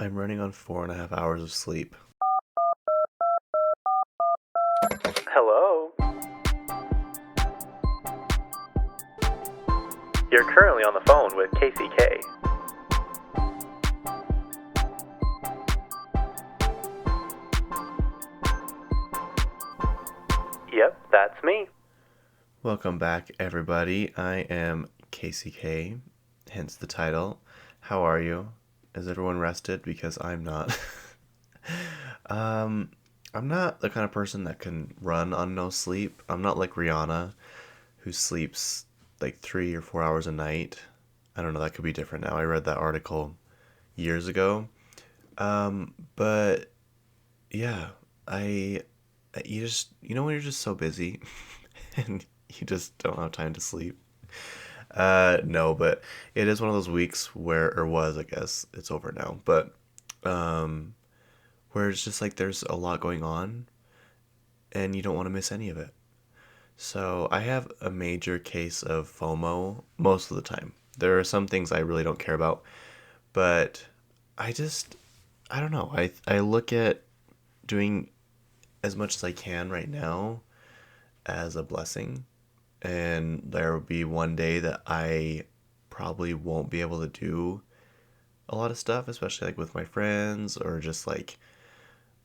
I'm running on 4.5 hours of sleep. Hello? You're currently on the phone with Kacey K. Yep, that's me. Welcome back, everybody. I am Kacey K, hence the title. How are you? Is everyone rested? Because I'm not. um, I'm not the kind of person that can run on no sleep. I'm not like Rihanna, who sleeps like 3 or 4 hours a night. I don't know, that could be different now. I read that article years ago. But yeah, I when you're just so busy and you just don't have time to sleep. No, but it is one of those weeks where, or was, I guess it's over now, but um, where it's just like there's a lot going on and you don't want to miss any of it. So I have a major case of FOMO most of the time. There are some things I really don't care about, but I just, I don't know. I look at doing as much as I can right now as a blessing. And there will be one day that I probably won't be able to do a lot of stuff, especially like with my friends or just like,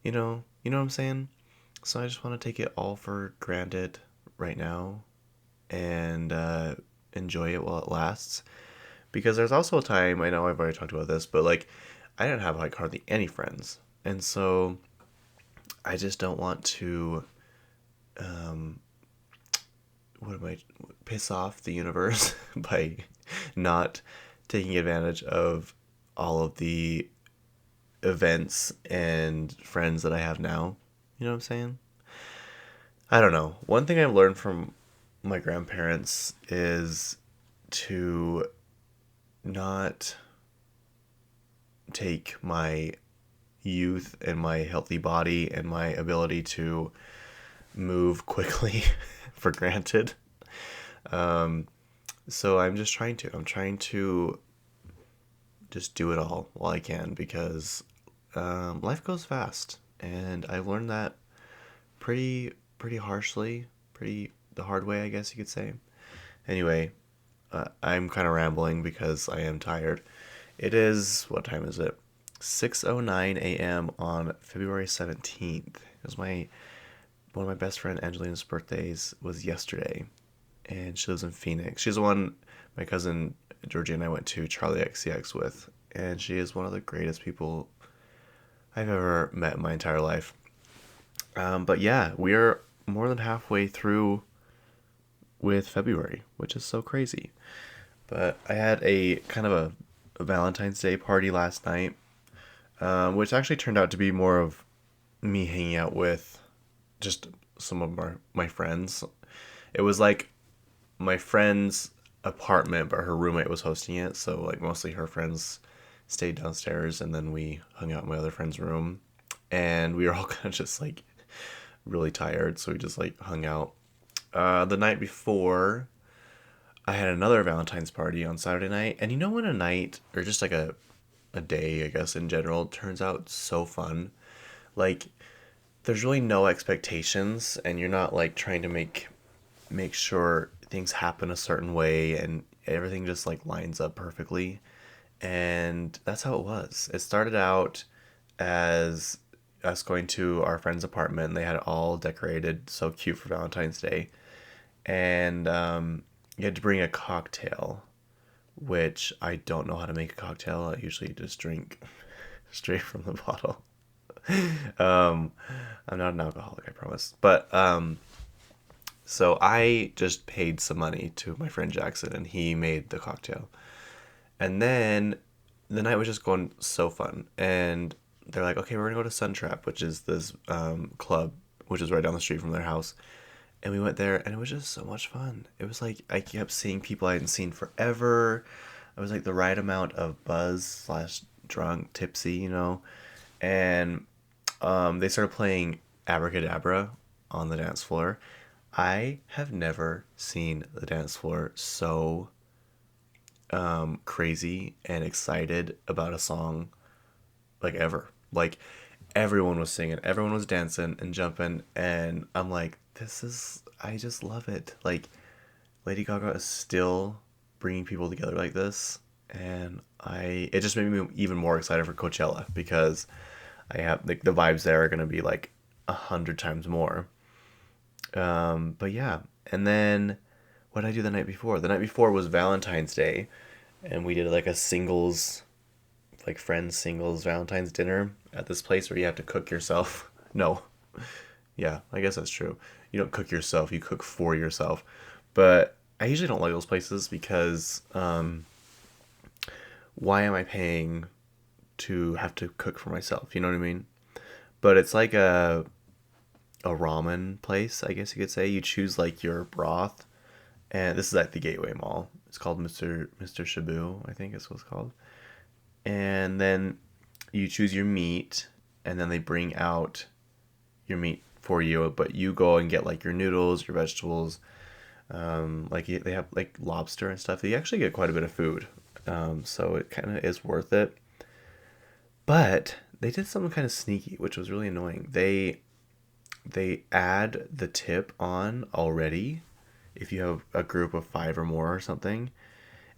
you know what I'm saying? So I just want to take it all for granted right now and enjoy it while it lasts. Because there's also a time, I know I've already talked about this, but like I didn't have like hardly any friends. And so I just don't want to um, what am I piss off the universe by not taking advantage of all of the events and friends that I have now. You know what I'm saying? I don't know. One thing I've learned from my grandparents is to not take my youth and my healthy body and my ability to move quickly for granted. Um, So I'm just trying to. I'm trying to just do it all while I can because life goes fast, and I've learned that pretty harshly, pretty the hard way, I guess you could say. Anyway, I'm kind of rambling because I am tired. It is what time is it? 6:09 a.m. on February 17th. It was my one of my best friend Angelina's birthdays was yesterday, and she lives in Phoenix. She's the one my cousin Georgie and I went to Charlie XCX with, and she is one of the greatest people I've ever met in my entire life. But yeah, we're more than halfway through with February, which is so crazy. But I had a kind of a Valentine's Day party last night, which actually turned out to be more of me hanging out with just some of my friends. It was like my friend's apartment, but her roommate was hosting it. So like mostly her friends stayed downstairs, and then we hung out in my other friend's room, and we were all kind of just like really tired, so we just like hung out. The night before, I had another Valentine's party on Saturday night, and you know when a night or just like a day, I guess in general, turns out so fun. Like there's really no expectations, and you're not like trying to make sure things happen a certain way and everything just like lines up perfectly. And that's how it was. It started out as us going to our friend's apartment, and they had it all decorated so cute for Valentine's Day. And you had to bring a cocktail, which I don't know how to make a cocktail. I usually just drink straight from the bottle. um, I'm not an alcoholic, I promise. But so I just paid some money to my friend Jackson, and he made the cocktail. And then the night was just going so fun. And they're like, okay, we're gonna go to Sun Trap, which is this club, which is right down the street from their house. And we went there, and it was just so much fun. It was like I kept seeing people I hadn't seen forever. I was like the right amount of buzz slash drunk, tipsy, And they started playing Abracadabra on the dance floor. I have never seen the dance floor so crazy and excited about a song like ever. Like everyone was singing, everyone was dancing and jumping, and I'm like, I just love it. Like Lady Gaga is still bringing people together like this, and it just made me even more excited for Coachella because I have like the vibes there are gonna be like 100 times more. But yeah, and then what did I do the night before? The night before was Valentine's Day, and we did like a singles, like friends singles Valentine's dinner at this place where you have to cook yourself. No, yeah, I guess that's true. You don't cook yourself, you cook for yourself. But I usually don't like those places because why am I paying to have to cook for myself? You know what I mean? But it's like a ramen place, I guess you could say. You choose like your broth, and this is at the Gateway Mall. It's called Mr. Shabu, I think is what it's called. And then you choose your meat, and then they bring out your meat for you, but you go and get like your noodles, your vegetables, like they have like lobster and stuff. You actually get quite a bit of food, so it kind of is worth it. But they did something kind of sneaky, which was really annoying. They add the tip on already if you have a group of five or more or something,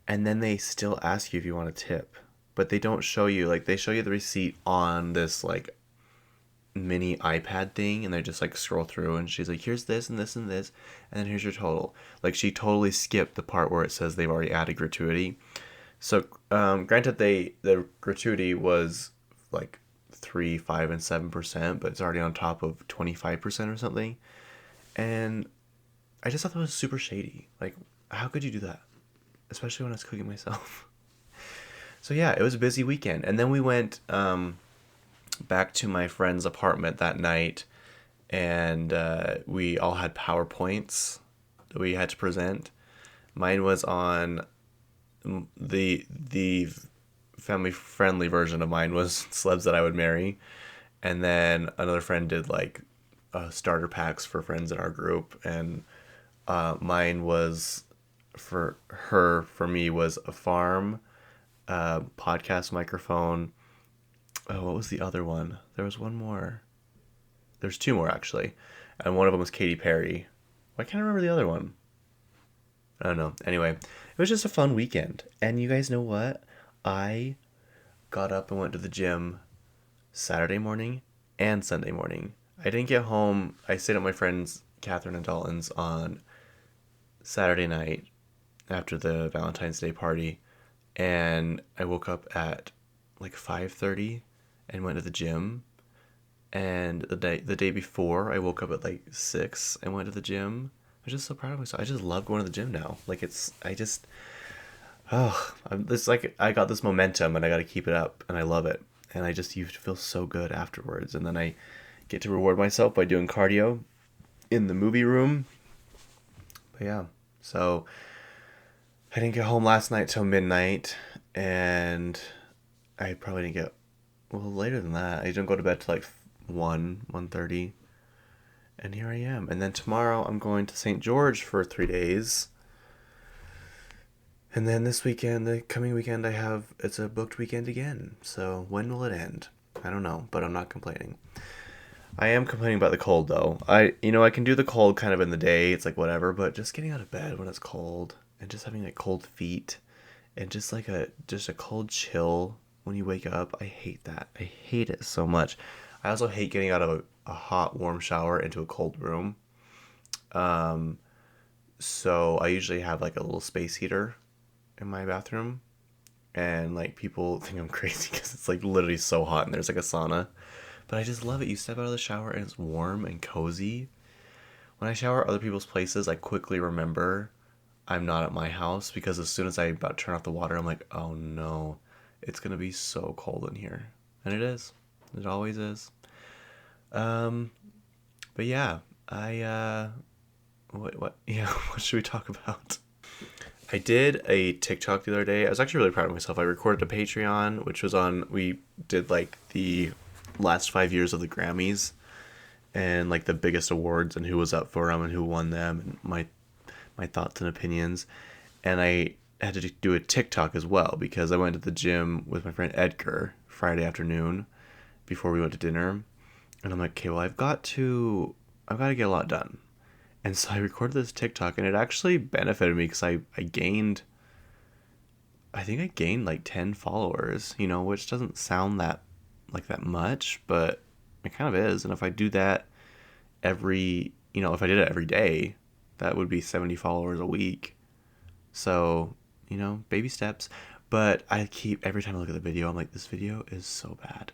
and then they still ask you if you want a tip, but they don't show you, like they show you the receipt on this like mini iPad thing, and they just like scroll through, and she's like, here's this and this and this, and then here's your total. Like she totally skipped the part where it says they've already added gratuity. So granted, the gratuity was like 3, 5, and 7%, but it's already on top of 25% or something. And I just thought that was super shady. Like, how could you do that? Especially when I was cooking myself. So yeah, it was a busy weekend. And then we went back to my friend's apartment that night, and we all had PowerPoints that we had to present. Mine was on the family friendly version of mine was celebs that I would marry, and then another friend did like starter packs for friends in our group, and mine was for me was a farm, podcast microphone. Oh, what was the other one? There was one more. There's two more actually, and one of them was Katy Perry. Why can't I remember the other one? I don't know. Anyway, it was just a fun weekend. And you guys know what? I got up and went to the gym Saturday morning and Sunday morning. I didn't get home. I stayed at my friends Catherine and Dalton's on Saturday night after the Valentine's Day party, and I woke up at like 5:30 and went to the gym. And the day before, I woke up at like 6 and went to the gym. I'm just so proud of myself. I just love going to the gym now. Like it's like I got this momentum and I got to keep it up, and I love it. And you feel so good afterwards. And then I get to reward myself by doing cardio in the movie room. But yeah, so I didn't get home last night till midnight, and I probably didn't get, well, later than that. I didn't go to bed till like 1:30. And here I am. And then tomorrow I'm going to St. George for 3 days. And then this weekend, the coming weekend, it's a booked weekend again. So when will it end? I don't know, but I'm not complaining. I am complaining about the cold though. I can do the cold kind of in the day. It's like whatever, but just getting out of bed when it's cold and just having like cold feet and just like a cold chill when you wake up. I hate that. I hate it so much. I also hate getting out of a hot, warm shower into a cold room. So I usually have like a little space heater in my bathroom, and like people think I'm crazy because it's like literally so hot and there's like a sauna. But I just love it. You step out of the shower and it's warm and cozy. When I shower at other people's places, I quickly remember I'm not at my house, because as soon as I about turn off the water, I'm like, oh no, it's gonna be so cold in here. And it is. It always is. Um, but yeah, what, yeah, what should we talk about? I did a TikTok the other day. I was actually really proud of myself. I recorded a Patreon, which was we did like the last 5 years of the Grammys and like the biggest awards and who was up for them and who won them, and my thoughts and opinions. And I had to do a TikTok as well because I went to the gym with my friend Edgar Friday afternoon, before we went to dinner, and I'm like, okay, well, I've got to get a lot done. And so I recorded this TikTok, and it actually benefited me because I think I gained like 10 followers, which doesn't sound that much, but it kind of is. And if I do that if I did it every day, that would be 70 followers a week. So, baby steps. But every time I look at the video, I'm like, this video is so bad.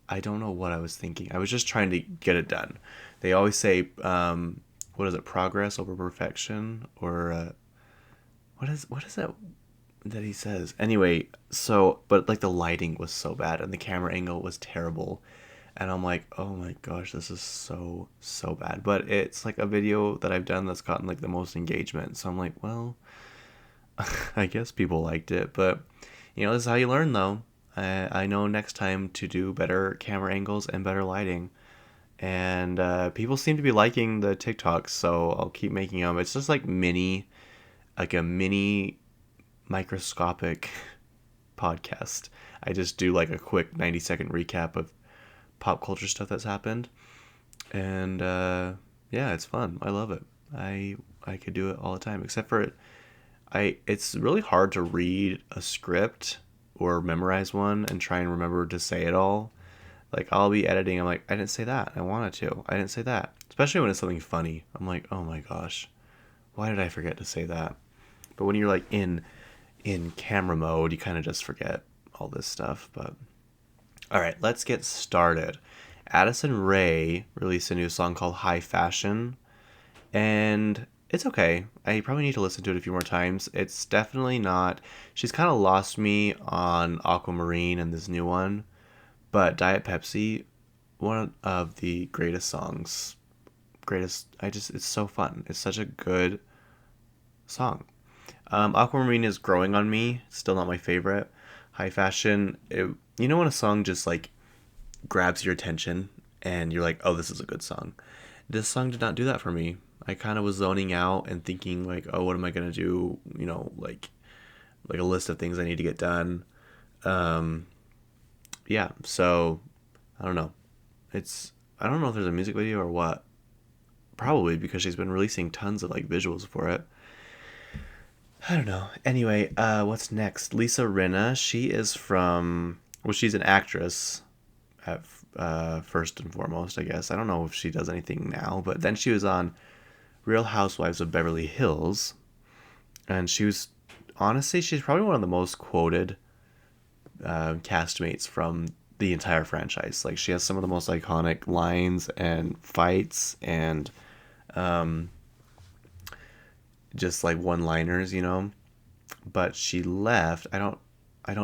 I don't know what I was thinking. I was just trying to get it done. They always say, what is it, progress over perfection? Or, what is that he says? Anyway, but like the lighting was so bad and the camera angle was terrible. And I'm like, oh my gosh, this is so, so bad. But it's like a video that I've done that's gotten like the most engagement. So I'm like, well, I guess people liked it. But, this is how you learn though. I know next time to do better camera angles and better lighting. And people seem to be liking the TikToks, so I'll keep making them. It's just like a mini microscopic podcast. I just do like a quick 90-second recap of pop culture stuff that's happened, and yeah, it's fun. I love it. I could do it all the time, except for it's really hard to read a script or memorize one and try and remember to say it all. Like, I'll be editing, I'm like, I didn't say that, I wanted to, I didn't say that, especially when it's something funny. I'm like, oh my gosh, why did I forget to say that? But when you're like in camera mode, you kind of just forget all this stuff. But all right, let's get started. Addison Rae released a new song called High Fashion, and it's okay. I probably need to listen to it a few more times. It's definitely not. She's kind of lost me on Aquamarine and this new one, but Diet Pepsi, one of the greatest songs. It's so fun. It's such a good song. Aquamarine is growing on me. Still not my favorite. High Fashion, when a song just like grabs your attention and you're like, oh, this is a good song. This song did not do that for me. I kind of was zoning out and thinking like, oh, what am I gonna do? Like a list of things I need to get done. Yeah. So I don't know. I don't know if there's a music video or what. Probably because she's been releasing tons of like visuals for it. I don't know. Anyway, what's next? Lisa Rinna. She's an actress at first and foremost, I guess. I don't know if she does anything now, but then she was on Real Housewives of Beverly Hills, and she's probably one of the most quoted castmates from the entire franchise. Like, she has some of the most iconic lines and fights and just like one-liners, But she left. I don't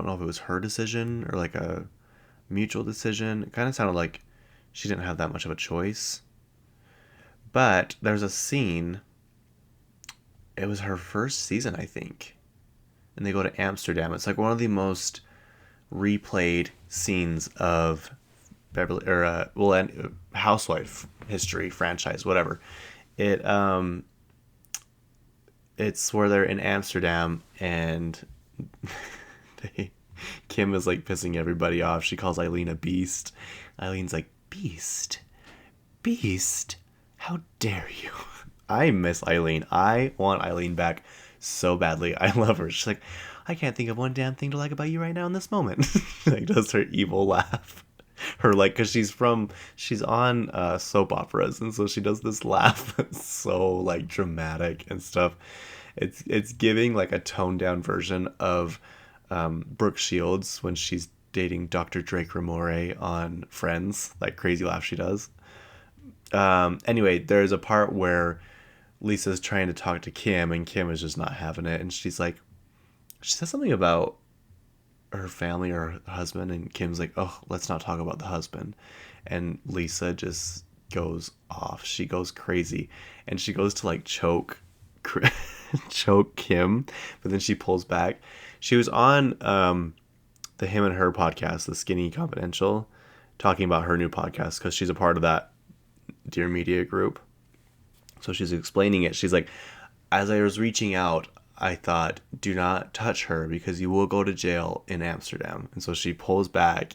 know if it was her decision or like a mutual decision. It kind of sounded like she didn't have that much of a choice. But there's a scene. It was her first season, I think. And they go to Amsterdam. It's like one of the most replayed scenes of Beverly Housewife history, franchise, whatever. It's where they're in Amsterdam and Kim is like pissing everybody off. She calls Eileen a beast. Eileen's like, beast? Beast? How dare you? I miss Eileen. I want Eileen back so badly. I love her. She's like, I can't think of one damn thing to like about you right now in this moment. Like, does her evil laugh. Her like, because she's on soap operas, and so she does this laugh that's so like dramatic and stuff. It's giving like a toned down version of Brooke Shields when she's dating Dr. Drake Ramore on Friends. That crazy laugh she does. Anyway, there's a part where Lisa's trying to talk to Kim, and Kim is just not having it, and she says something about her family or her husband, and Kim's like, oh, let's not talk about the husband. And Lisa just goes off. She goes crazy, and she goes to like choke Kim, but then she pulls back. She was on the Him and Her podcast, the Skinny Confidential, talking about her new podcast because she's a part of that Dear Media group. So she's explaining it. She's like, as I was reaching out, I thought, do not touch her because you will go to jail in Amsterdam. And so she pulls back,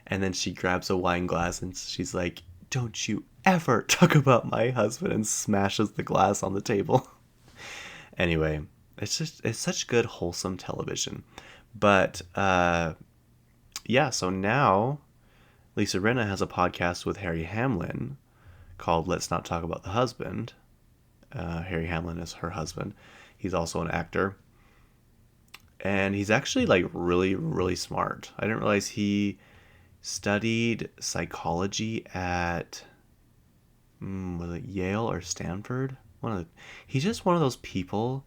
And then she grabs a wine glass and she's like, "Don't you ever talk about my husband," and smashes the glass on the table. Anyway, it's such good wholesome television. But yeah, so now Lisa Rinna has a podcast with Harry Hamlin called Let's Not Talk About the Husband. Harry Hamlin is her husband. He's also an actor. And he's actually like really, really smart. I didn't realize he studied psychology at was it Yale or Stanford? He's just one of those people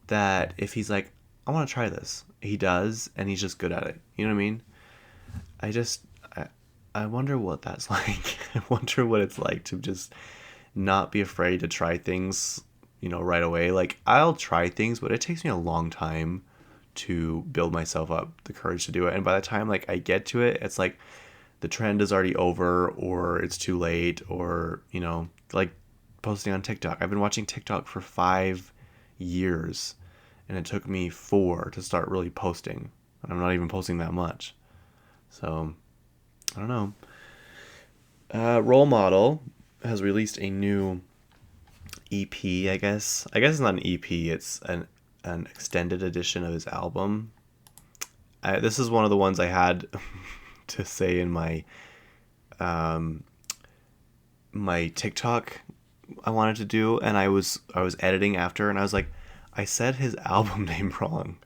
that if he's like, I want to try this, he does, and he's just good at it. You know what I mean? I just I wonder what that's like. I wonder what it's like to just not be afraid to try things, right away. Like I'll try things, but it takes me a long time to build myself up the courage to do it. And by the time like I get to it, it's like the trend is already over or it's too late or, like posting on TikTok. I've been watching TikTok for 5 years and it took me 4 to start really posting. And I'm not even posting that much. So, I don't know. Role Model has released a new EP, I guess. I guess it's not an EP, it's an extended edition of his album. This is one of the ones I had to say in my my TikTok I wanted to do, and I was editing after, and I was like, I said his album name wrong.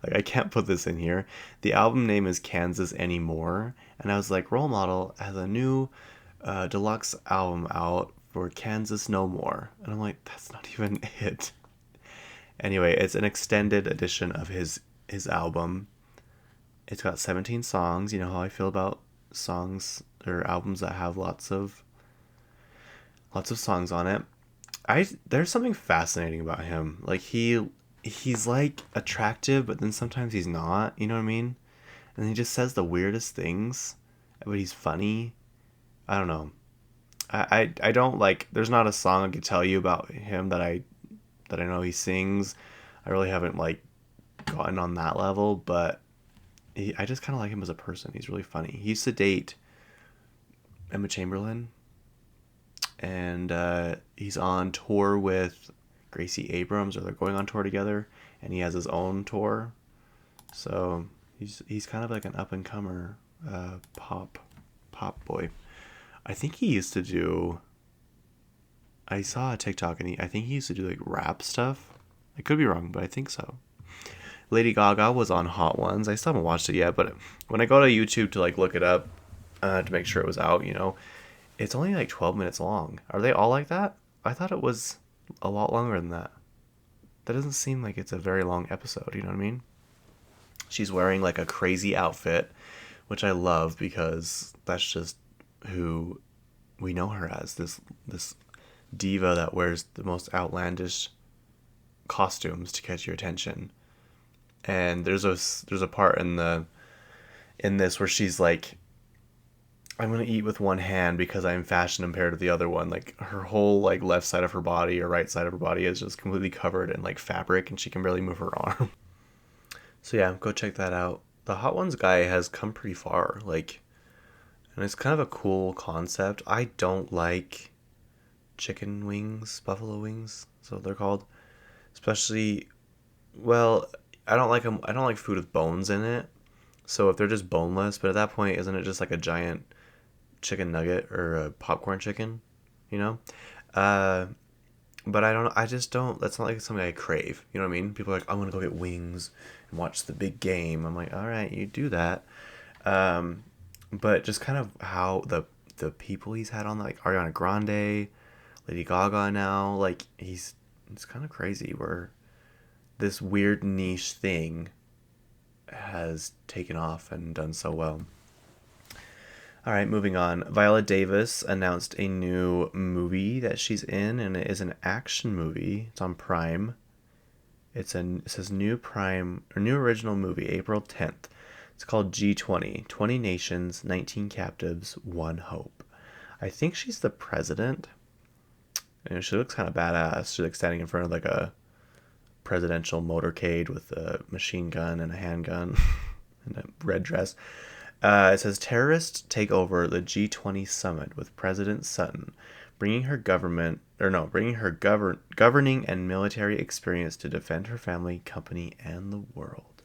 Like I can't put this in here. The album name is Kansas Anymore, and I was like, Role Model has a new deluxe album out for Kansas No More, and I'm like, that's not even it. Anyway, it's an extended edition of his album. It's got 17 songs. You know how I feel about songs or albums that have lots of songs on it. There's something fascinating about him. Like he's like attractive, but then sometimes he's not. You know what I mean? And he just says the weirdest things, but he's funny. I don't know. I don't like. There's not a song I could tell you about him that I know he sings. I really haven't like gotten on that level, but I just kind of like him as a person. He's really funny. He used to date Emma Chamberlain, and he's on tour with Gracie Abrams, or they're going on tour together, and he has his own tour. So he's kind of like an up and comer pop boy. I think he used to do. I saw a TikTok and I think he used to do like rap stuff. I could be wrong, but I think so. Lady Gaga was on Hot Ones. I still haven't watched it yet, but when I go to YouTube to like look it up to make sure it was out, it's only like 12 minutes long. Are they all like that? I thought it was a lot longer than that. That doesn't seem like it's a very long episode, you know what I mean? She's wearing like a crazy outfit, which I love because that's just who we know her as, this diva that wears the most outlandish costumes to catch your attention. And there's a part in this where she's like, I'm gonna eat with one hand because I'm fashion impaired with the other one. Like her whole like left side of her body or right side of her body is just completely covered in like fabric and she can barely move her arm. So yeah, go check that out. The Hot Ones guy has come pretty far, like, and it's kind of a cool concept. I don't like chicken wings, buffalo wings, so they're called. Especially, well, I don't like them. I don't like food with bones in it. So if they're just boneless, but at that point, isn't it just like a giant chicken nugget or a popcorn chicken? You know? But I just don't, that's not like something I crave. You know what I mean? People are like, I'm going to go get wings and watch the big game. I'm like, all right, you do that. But just kind of how the people he's had on, like Ariana Grande, Lady Gaga now, like it's kind of crazy where this weird niche thing has taken off and done so well. All right, moving on. Viola Davis announced a new movie that she's in, and it is an action movie. It's on Prime. It says new Prime or new original movie, April 10th. It's called G20, 20 Nations, 19 Captives, One Hope. I think she's the president. And she looks kind of badass. She's like standing in front of like a presidential motorcade with a machine gun and a handgun and a red dress. It says terrorists take over the G20 summit with President Sutton, bringing her governing and military experience to defend her family, company, and the world.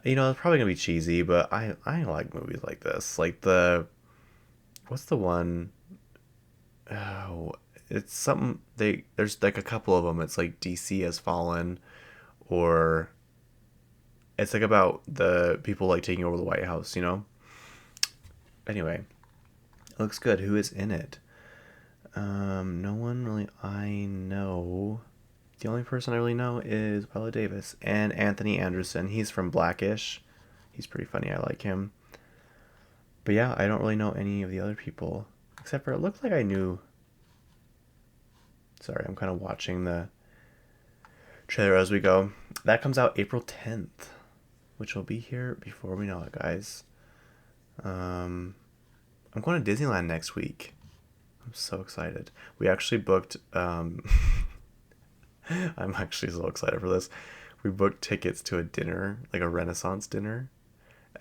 It's probably gonna be cheesy, but I like movies like this. Like what's the one? Oh, it's something there's like a couple of them. It's like DC has fallen, or it's like about the people like taking over the White House. Anyway, it looks good. Who is in it? No one really I know. The only person I really know is Bella Davis and Anthony Anderson. He's from Blackish. He's pretty funny. I like him. But yeah, I don't really know any of the other people. Except for it looked like I knew. Sorry, I'm kind of watching the trailer as we go. That comes out April 10th, which will be here before we know it, guys. I'm going to Disneyland next week. I'm so excited. We actually booked. I'm actually so excited for this. We booked tickets to a dinner, like a Renaissance dinner,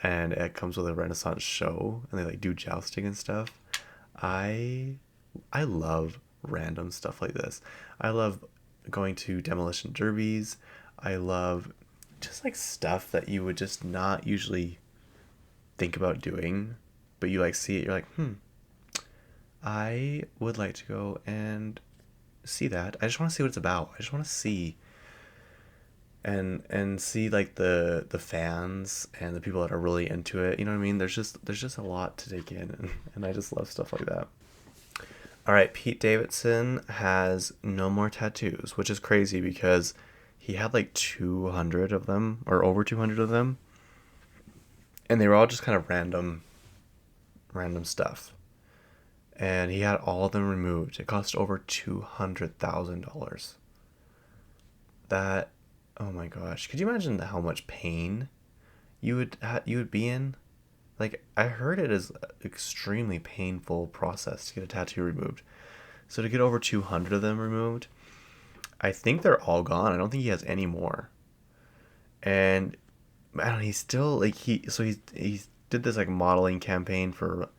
and it comes with a Renaissance show, and they like do jousting and stuff. I I love random stuff like this. I love going to demolition derbies. I love just like stuff that you would just not usually think about doing, but you like see it, you're like, I would like to go and see that. I just want to see what it's about. I just want to see and see like the fans and the people that are really into it. You know what I mean? There's just a lot to take in, and I just love stuff like that. All right, Pete Davidson has no more tattoos, which is crazy because he had like 200 of them or over 200 of them, and they were all just kind of random stuff. And he had all of them removed. It cost over $200,000. That, oh my gosh, could you imagine how much pain you would be in? Like, I heard it is an extremely painful process to get a tattoo removed. So to get over 200 of them removed, I think they're all gone. I don't think he has any more. And man, he's still like he did this like modeling campaign for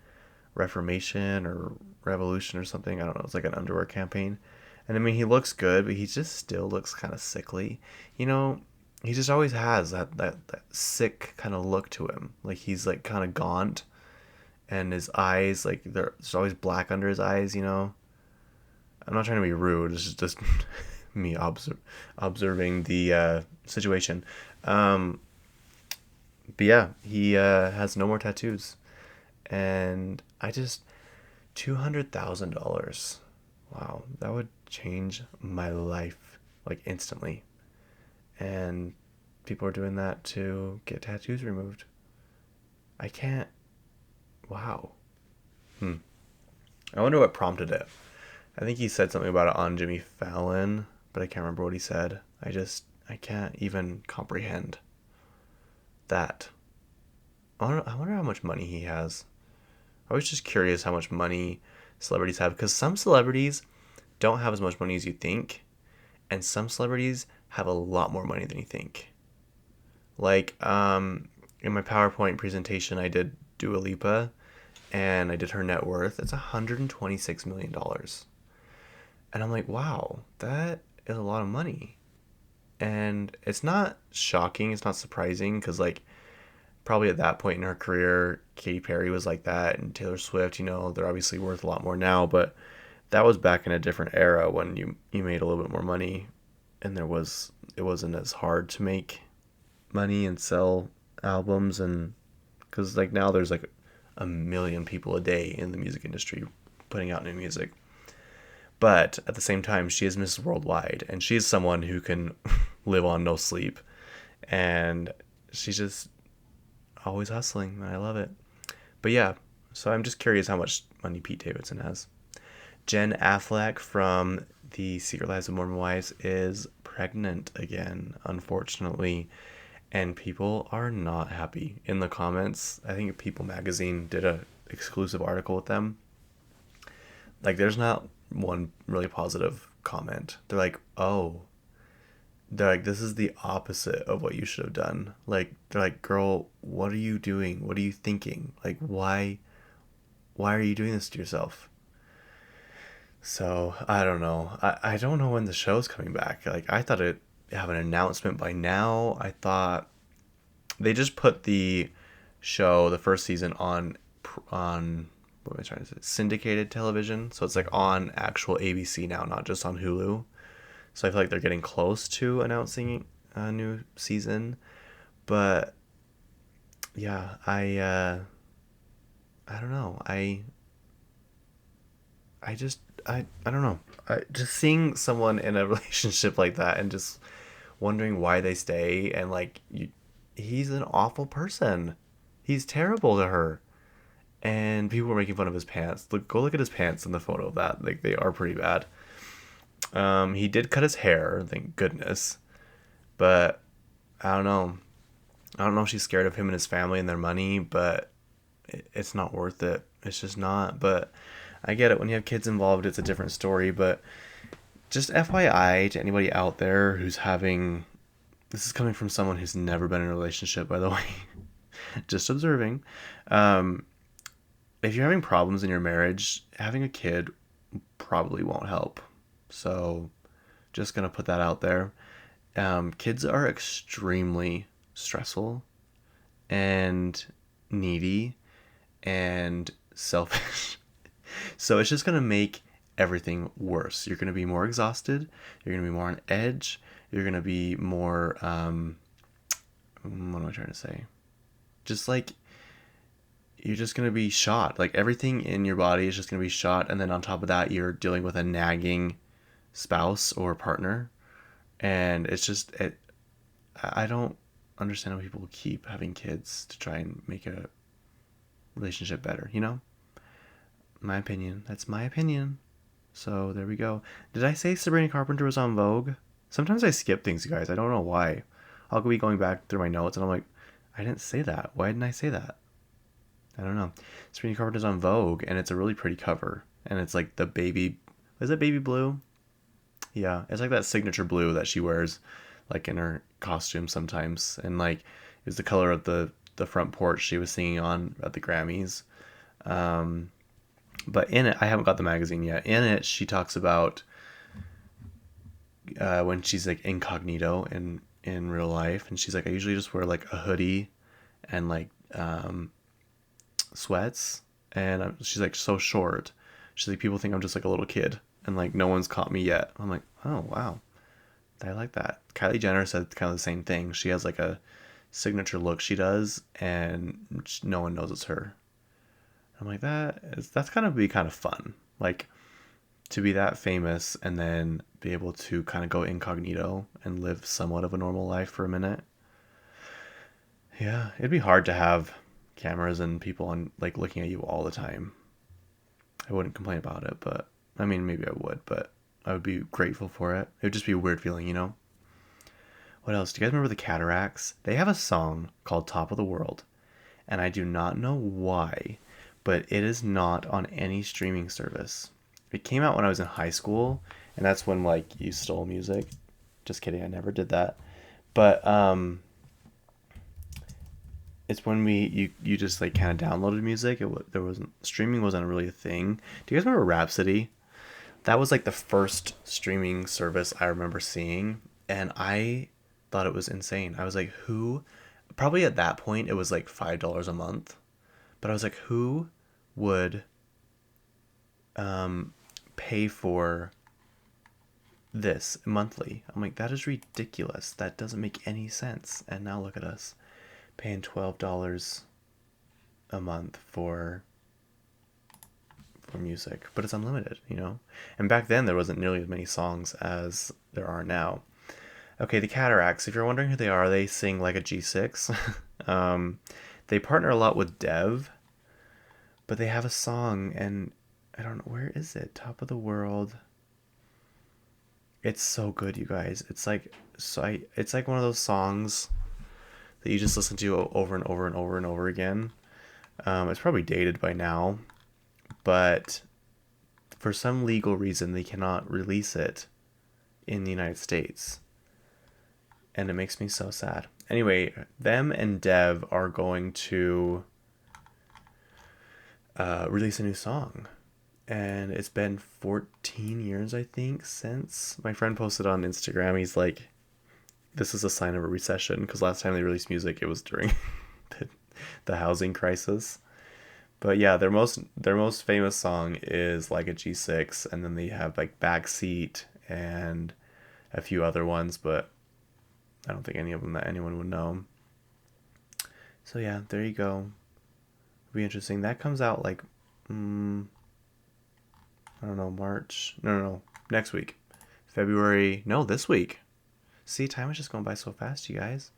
Reformation or Revolution or something. I don't know. It's like an underwear campaign. And I mean, he looks good, but he just still looks kind of sickly. You know, he just always has that sick kind of look to him. Like he's like kind of gaunt, and his eyes like there's always black under his eyes. I'm not trying to be rude. This is just me observing the situation. Um, but yeah, he has no more tattoos, and I just $200,000. Wow, that would change my life like instantly. And people are doing that to get tattoos removed. I can't. Wow. I wonder what prompted it. I think he said something about it on Jimmy Fallon, but I can't remember what he said. I can't even comprehend that. I wonder how much money he has. I was just curious how much money celebrities have, because some celebrities don't have as much money as you think, and some celebrities have a lot more money than you think. Like, in my PowerPoint presentation, I did Dua Lipa, and I did her net worth. It's $126 million. And I'm like, wow, that is a lot of money. And it's not shocking, it's not surprising, because, like, probably at that point in her career, Katy Perry was like that, and Taylor Swift, they're obviously worth a lot more now, but that was back in a different era when you made a little bit more money, and it wasn't as hard to make money and sell albums, and because like now there's like a million people a day in the music industry putting out new music. But at the same time, she is Mrs. Worldwide, and she's someone who can live on no sleep, and she's just always hustling, and I love it. But yeah, so I'm just curious how much money Pete Davidson has. Jen Affleck from The Secret Lives of Mormon Wives is pregnant again, unfortunately, and people are not happy in the comments. I think People Magazine did a exclusive article with them. Like, there's not one really positive comment. They're like, oh, they're like, this is the opposite of what you should have done. Like, they're like, girl, what are you doing? What are you thinking? Like, why are you doing this to yourself? So I don't know. I don't know when the show's coming back. Like, I thought it have an announcement by now. I thought they just put the show, the first season, on what am I trying to say? Syndicated television. So it's like on actual ABC now, not just on Hulu. So I feel like they're getting close to announcing a new season. But yeah, I don't know. I just I don't know. Just seeing someone in a relationship like that and just wondering why they stay, and like he's an awful person. He's terrible to her. And people were making fun of his pants. Go look at his pants in the photo of that. Like, they are pretty bad. He did cut his hair, thank goodness. But I don't know. I don't know if she's scared of him and his family and their money, but it's not worth it. It's just not. But I get it. When you have kids involved, it's a different story. But just FYI to anybody out there who's having. This is coming from someone who's never been in a relationship, by the way. Just observing. Um, if you're having problems in your marriage, having a kid probably won't help. So, just gonna put that out there. Kids are extremely stressful and needy and selfish. So it's just gonna make everything worse. You're gonna be more exhausted. You're gonna be more on edge. You're gonna be more. What am I trying to say? Just like you're just gonna be shot. Like, everything in your body is just gonna be shot, and then on top of that, you're dealing with a nagging spouse or partner, and it's just it. I don't understand how people keep having kids to try and make a relationship better. My opinion. That's my opinion. So there we go. Did I say Sabrina Carpenter was on Vogue? Sometimes I skip things, you guys. I don't know why. I'll be going back through my notes and I'm like, I didn't say that. Why didn't I say that? I don't know. Sabrina Carpenter's on Vogue, and it's a really pretty cover. And it's like the baby. Is it baby blue? Yeah, it's like that signature blue that she wears, like in her costume sometimes. And like, it was the color of the front porch she was singing on at the Grammys. Um, but in it, I haven't got the magazine yet. In it, she talks about when she's like incognito in real life, and she's like, I usually just wear like a hoodie and like sweats, and she's like so short. She's like, people think I'm just like a little kid, and like no one's caught me yet. I'm like, oh wow, I like that. Kylie Jenner said kind of the same thing. She has like a signature look she does, and no one knows it's her. I'm like, that's kind of be kind of fun, like to be that famous and then be able to kind of go incognito and live somewhat of a normal life for a minute. Yeah, it'd be hard to have cameras and people on like looking at you all the time. I wouldn't complain about it, but I mean, maybe I would, but I would be grateful for it. It would just be a weird feeling. What else? Do you guys remember the Cataracts? They have a song called Top of the World, and I do not know why, but it is not on any streaming service. It came out when I was in high school, and that's when like you stole music. Just kidding, I never did that. But it's when you just like kind of downloaded music. There wasn't streaming wasn't really a thing. Do you guys remember Rhapsody? That was like the first streaming service I remember seeing, and I thought it was insane. I was like, who? Probably at that point it was like $5 a month, but I was like, who would pay for this monthly? I'm like, that is ridiculous. That doesn't make any sense. And now look at us paying $12 a month for music, but it's unlimited. And back then there wasn't nearly as many songs as there are now. Okay, the Cataracts. If you're wondering who they are, they sing like a G6. They partner a lot with Dev, but they have a song, and I don't know, where is it? Top of the World. It's so good, you guys. It's like one of those songs that you just listen to over and over and over and over again. It's probably dated by now, but for some legal reason they cannot release it in the United States. and it makes me so sad. Anyway, them and Dev are going to release a new song. And it's been 14 years, I think, since. My friend posted on Instagram. He's like, this is a sign of a recession, because last time they released music, it was during the housing crisis. But yeah, their most famous song is like a G6, and then they have like Backseat and a few other ones, but I don't think any of them that anyone would know. So yeah, there you go. It'll be interesting. That comes out like I don't know, March. No, next week. February. No, this week. See, time is just going by so fast, you guys.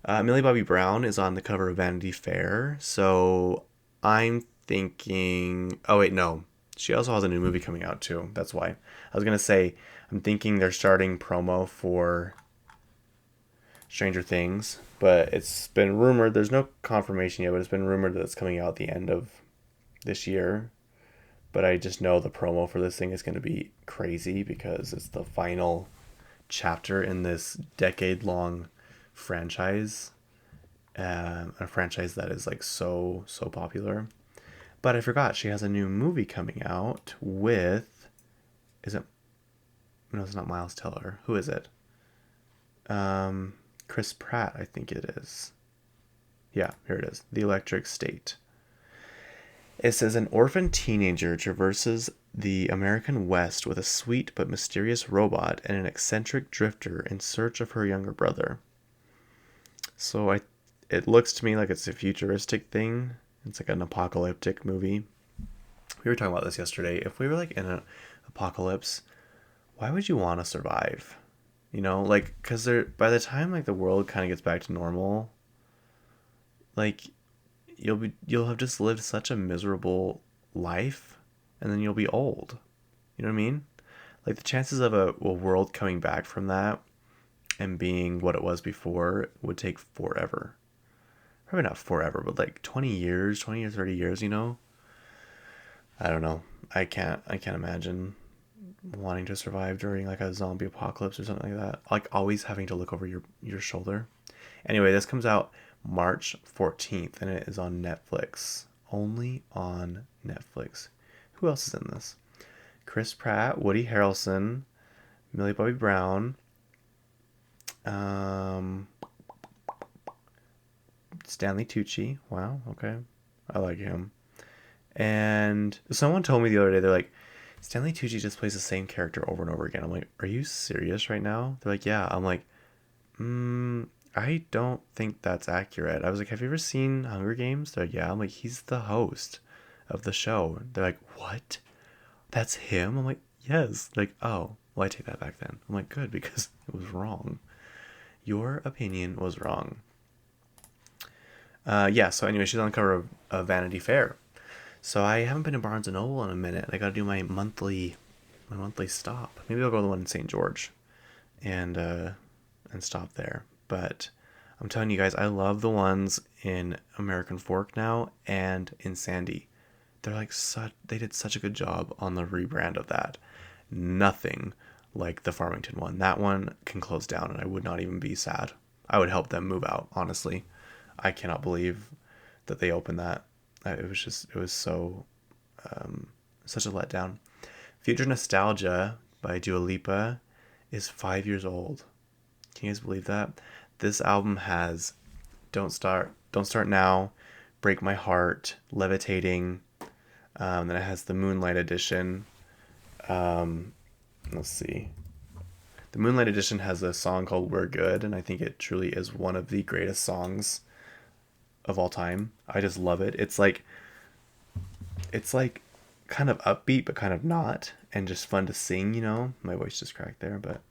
Millie Bobby Brown is on the cover of Vanity Fair. So I'm thinking. Oh, wait, no. She also has a new movie coming out, too. That's why. I was going to say, I'm thinking they're starting promo for Stranger Things. But it's been rumored. There's no confirmation yet, but it's been rumored that it's coming out at the end of this year. But I just know the promo for this thing is going to be crazy because it's the final chapter in this decade-long franchise. A franchise that is like so popular. But I forgot she has a new movie coming out with. Is it? No, it's not Miles Teller. Who is it? Chris Pratt, I think it is. Yeah, here it is. The Electric State. It says an orphan teenager traverses the American West with a sweet but mysterious robot and an eccentric drifter in search of her younger brother. So it looks to me like it's a futuristic thing. It's like an apocalyptic movie. We were talking about this yesterday. If we were like in an apocalypse, why would you want to survive? You know, like, because by the time like the world kind of gets back to normal, like you'll have just lived such a miserable life, and then you'll be old. You know what I mean? Like the chances of a world coming back from that and being what it was before would take forever. Probably not forever, but like 20 years, 20 or 30 years, you know? I don't know. I can't imagine wanting to survive during like a zombie apocalypse or something like that. Like always having to look over your shoulder. Anyway, this comes out March 14th and it is on Netflix. Only on Netflix. Who else is in this? Chris Pratt, Woody Harrelson, Millie Bobby Brown, Stanley Tucci. Wow, okay. I like him. And someone told me the other day, they're like, Stanley Tucci just plays the same character over and over again. I'm like, are you serious right now? They're like, yeah. I'm like, I don't think that's accurate. I was like, have you ever seen Hunger Games? They're like, yeah. I'm like, he's the host of the show. They're like, what? That's him? I'm like, yes. They're like, oh, well, I take that back then. I'm like, good, because it was wrong. Your opinion was wrong. Yeah, so anyway, she's on the cover of Vanity Fair. So I haven't been to Barnes and Noble in a minute. I got to do my monthly stop. Maybe I'll go to the one in St. George, and stop there. But I'm telling you guys, I love the ones in American Fork now and in Sandy. They're like they did such a good job on the rebrand of that. Nothing like the Farmington one. That one can close down, and I would not even be sad. I would help them move out. Honestly, I cannot believe that they opened that. It was so, such a letdown. Future Nostalgia by Dua Lipa is 5 years old. Can you guys believe that? This album has Don't Start Now, Break My Heart, Levitating, then it has the Moonlight Edition. Let's see. The Moonlight Edition has a song called We're Good, and I think it truly is one of the greatest songs of all time. I just love it. It's like kind of upbeat but kind of not, and just fun to sing, you know. My voice just cracked there, but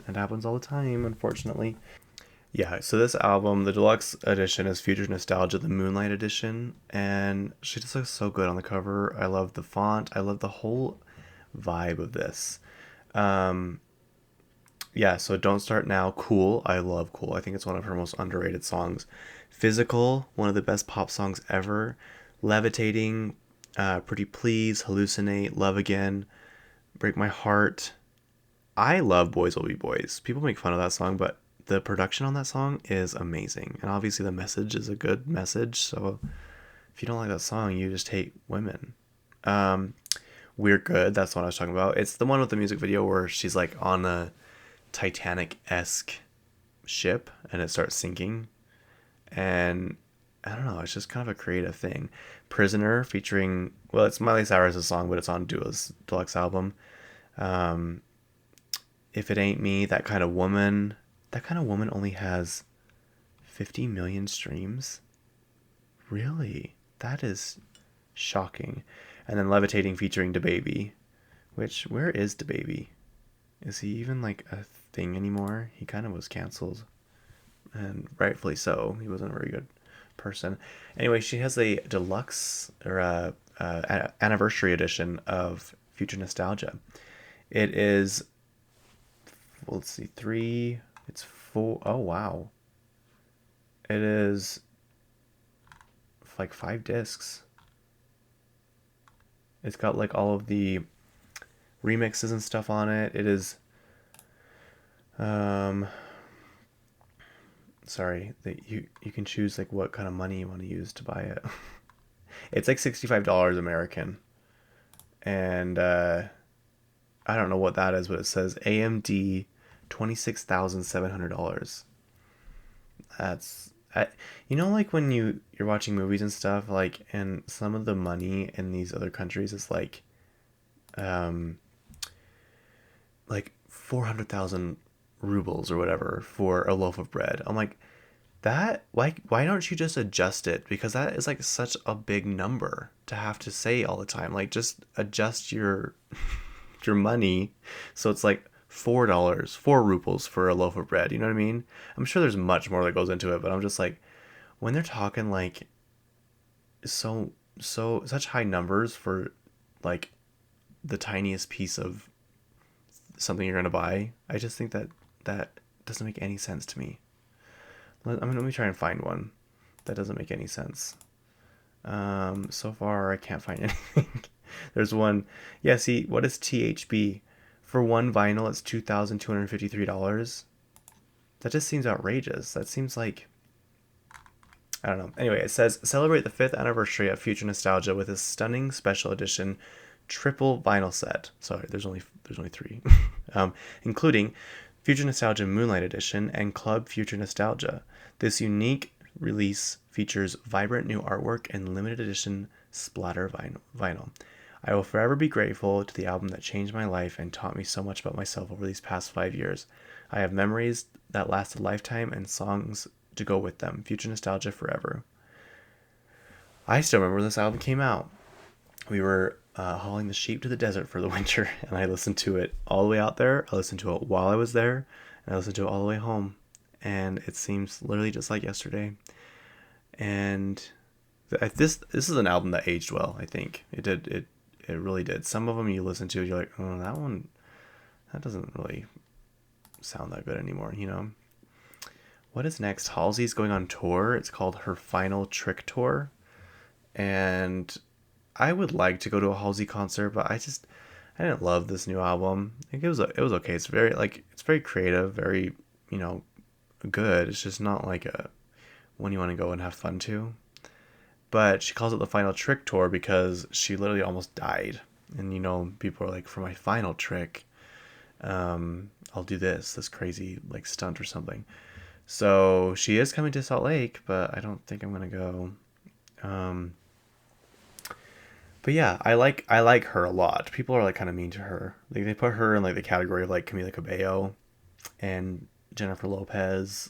it happens all the time, unfortunately. Yeah, so this album, the deluxe edition, is Future Nostalgia, the Moonlight Edition, and she just looks so good on the cover. I love the font. I love the whole vibe of this. Yeah, so Don't Start Now, Cool. I love Cool. I think it's one of her most underrated songs. Physical, one of the best pop songs ever. Levitating, Pretty Please, Hallucinate, Love Again, Break My Heart. I love Boys Will Be Boys. People make fun of that song, but the production on that song is amazing. And obviously the message is a good message. So if you don't like that song, you just hate women. Um, We're Good, that's what I was talking about. It's the one with the music video where she's like on a Titanic-esque ship and it starts sinking. And I don't know, it's just kind of a creative thing. Prisoner featuring, well, it's Miley Cyrus' song, but it's on Dua's deluxe album. Um, if It Ain't Me, That Kind of Woman. That Kind of Woman only has 50 million streams. Really? That is shocking. And then Levitating featuring DaBaby. Which, where is DaBaby? Is he even like a thing anymore? He kind of was canceled. And rightfully so. He wasn't a very good person. Anyway, she has a deluxe or anniversary edition of Future Nostalgia. It is, well, let's see, three, it's four, oh wow. It is like 5 discs. It's got like all of the remixes and stuff on it. It is, um, sorry, that you can choose like what kind of money you want to use to buy it. It's like $65 American. And I don't know what that is, but it says AMD $26,700. That's you know, like when you're watching movies and stuff, like, and some of the money in these other countries is um like 400,000 rubles or whatever for a loaf of bread. I'm like, that, why don't you just adjust it, because that is like such a big number to have to say all the time. Like, just adjust your your money so it's like $4, 4 rubles for a loaf of bread. You know what I mean? I'm sure there's much more that goes into it, but I'm just like, when they're talking like such high numbers for like the tiniest piece of something you're gonna buy, I just think that that doesn't make any sense to me. Let me try and find one that doesn't make any sense. So far I can't find anything. There's one. Yeah, see, what is THB? For one vinyl, it's $2,253. That just seems outrageous. That seems like, I don't know. Anyway, it says celebrate the 5th anniversary of Future Nostalgia with a stunning special edition triple vinyl set. Sorry, there's only 3, including Future Nostalgia Moonlight Edition and Club Future Nostalgia. This unique release features vibrant new artwork and limited edition splatter vinyl. I will forever be grateful to the album that changed my life and taught me so much about myself over these past 5 years. I have memories that last a lifetime and songs to go with them. Future Nostalgia forever. I still remember when this album came out. We were hauling the sheep to the desert for the winter, and I listened to it all the way out there. I listened to it while I was there, and I listened to it all the way home. And it seems literally just like yesterday. And this is an album that aged well. I think it really did. Some of them you listen to, you're like, oh, that doesn't really sound that good anymore, you know? What is next? Halsey's going on tour. It's called her Final Trick Tour. And I would like to go to a Halsey concert, but I didn't love this new album. I think it was okay. It's very creative, very, good. It's just not like a one you want to go and have fun to. But she calls it the Final Trick Tour because she literally almost died. And people are like, for my final trick, I'll do this crazy like stunt or something. So she is coming to Salt Lake, but I don't think I'm gonna go. But yeah, I like her a lot. People are like kind of mean to her. Like they put her in like the category of like Camila Cabello and Jennifer Lopez,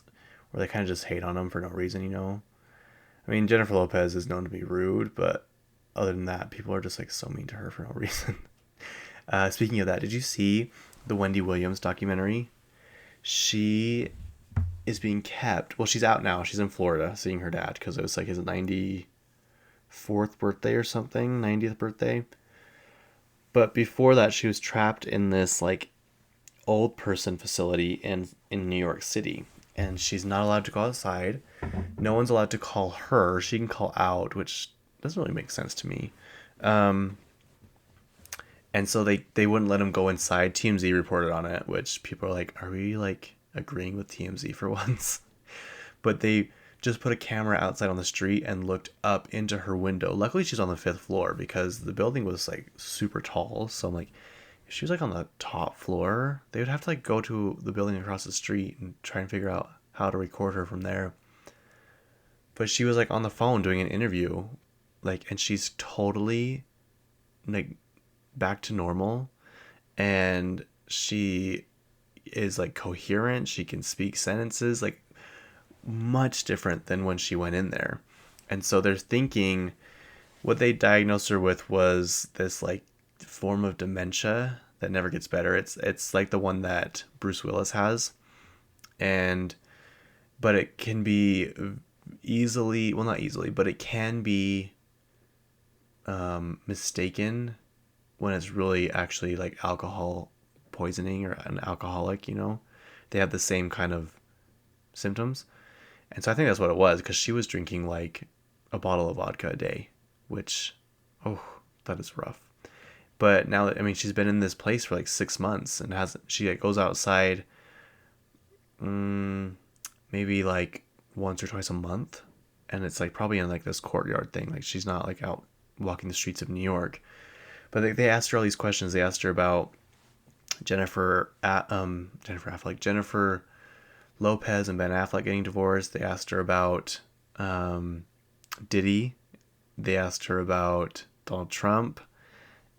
where they kind of just hate on them for no reason. I mean, Jennifer Lopez is known to be rude, but other than that, people are just like so mean to her for no reason. Speaking of that, did you see the Wendy Williams documentary? She is being kept. Well, she's out now. She's in Florida seeing her dad because it was like his 94th birthday or something, 90th birthday. But before that, she was trapped in this like old person facility in New York City, and she's not allowed to go outside. No one's allowed to call her. She can call out, which doesn't really make sense to me. And so they wouldn't let him go inside. TMZ reported on it, which people are like, are we like agreeing with TMZ for once? But they just put a camera outside on the street and looked up into her window. Luckily, she's on the fifth floor because the building was like super tall. So I'm like, if she was like on the top floor, they would have to like go to the building across the street and try and figure out how to record her from there. But she was like on the phone doing an interview, like, and she's totally like back to normal, and she is like coherent. She can speak sentences, like much different than when she went in there. And so they're thinking what they diagnosed her with was this like form of dementia that never gets better. It's like the one that Bruce Willis has, and but it can be easily, well, not easily, but it can be mistaken when it's really actually like alcohol poisoning or an alcoholic, you know? They have the same kind of symptoms. And so I think that's what it was, because she was drinking like a bottle of vodka a day, which, oh, that is rough. But now that, I mean, she's been in this place for like 6 months and she like goes outside maybe like once or twice a month. And it's like probably in like this courtyard thing. Like she's not like out walking the streets of New York. But they asked her all these questions. They asked her about Jennifer Affleck, Jennifer Lopez and Ben Affleck getting divorced. They asked her about Diddy. They asked her about Donald Trump,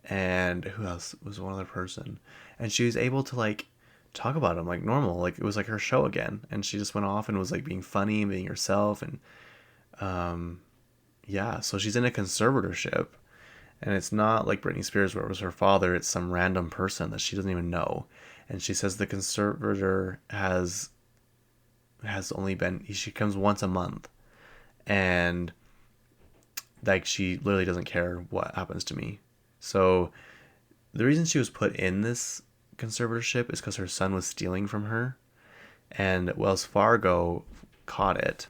and who else was one other person. And she was able to like talk about him like normal, like it was like her show again. And she just went off and was like being funny and being herself. And yeah, so she's in a conservatorship. And it's not like Britney Spears where it was her father, it's some random person that she doesn't even know. And she says the conservator has only been, she comes once a month, and like she literally doesn't care what happens to me. So the reason she was put in this conservatorship is because her son was stealing from her, and Wells Fargo caught it.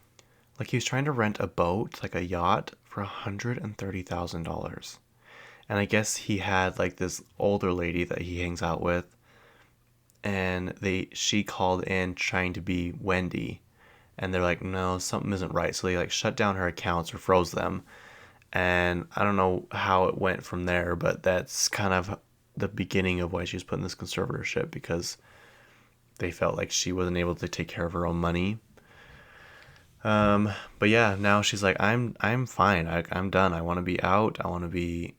Like he was trying to rent a boat, like a yacht, for $130,000. And I guess he had like this older lady that he hangs out with, and she called in trying to be Wendy, and they're like, no, something isn't right. So they like shut down her accounts or froze them. And I don't know how it went from there, but that's kind of the beginning of why she was put in this conservatorship, because they felt like she wasn't able to take care of her own money. But yeah, now she's like, I'm fine. I'm done. I want to be out. I want to be.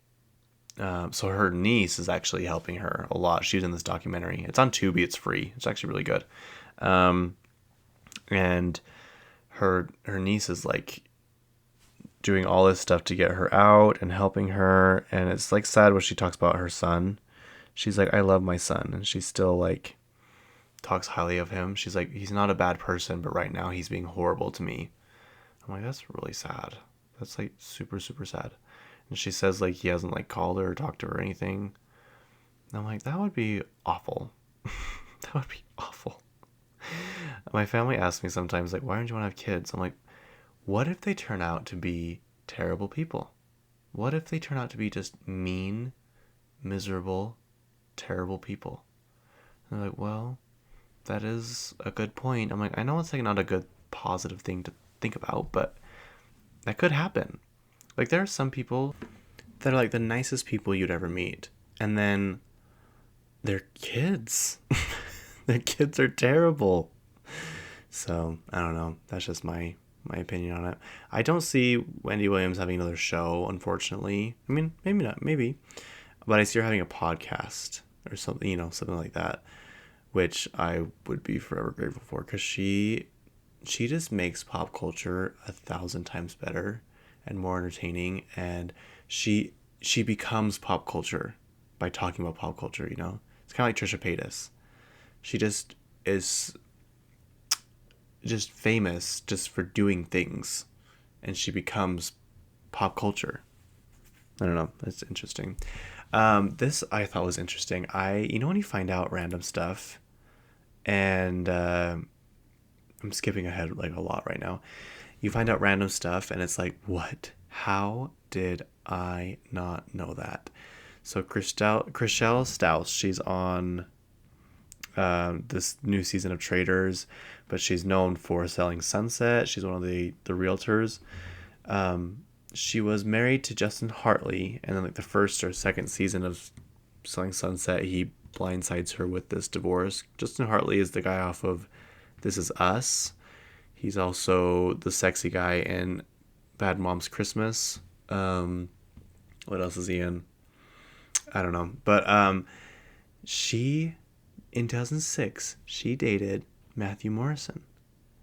So her niece is actually helping her a lot. She's in this documentary. It's on Tubi. It's free. It's actually really good. And her niece is like doing all this stuff to get her out and helping her. And it's like sad when she talks about her son. She's like, I love my son. And she still like talks highly of him. She's like, he's not a bad person, but right now he's being horrible to me. I'm like, that's really sad. That's like super, super sad. And she says like he hasn't like called her or talked to her or anything. And I'm like, that would be awful. That would be awful. My family asks me sometimes like, why don't you want to have kids? I'm like, what if they turn out to be terrible people? What if they turn out to be just mean, miserable, terrible people? And they're like, well, that is a good point. I'm like, I know it's like not a good positive thing to think about, but that could happen. Like there are some people that are like the nicest people you'd ever meet, and then their kids, their kids are terrible. So I don't know. That's just my opinion on it. I don't see Wendy Williams having another show, unfortunately. I mean, maybe not, maybe, but I see her having a podcast or something, you know, something like that, which I would be forever grateful for, because she just makes pop culture 1,000 times better and more entertaining, and she becomes pop culture by talking about pop culture, you know? It's kind of like Trisha Paytas. She just is just famous just for doing things, and she becomes pop culture. I don't know. It's interesting. This I thought was interesting. You know when you find out random stuff, and I'm skipping ahead like a lot right now. You find out random stuff, and it's like, what? How did I not know that? So Chriselle Staus, she's on this new season of Traders, but she's known for Selling Sunset. She's one of the realtors. She was married to Justin Hartley, and then like the first or second season of Selling Sunset, he blindsides her with this divorce. Justin Hartley is the guy off of This Is Us. He's also the sexy guy in Bad Moms Christmas. What else is he in? I don't know. But she, in 2006, she dated Matthew Morrison.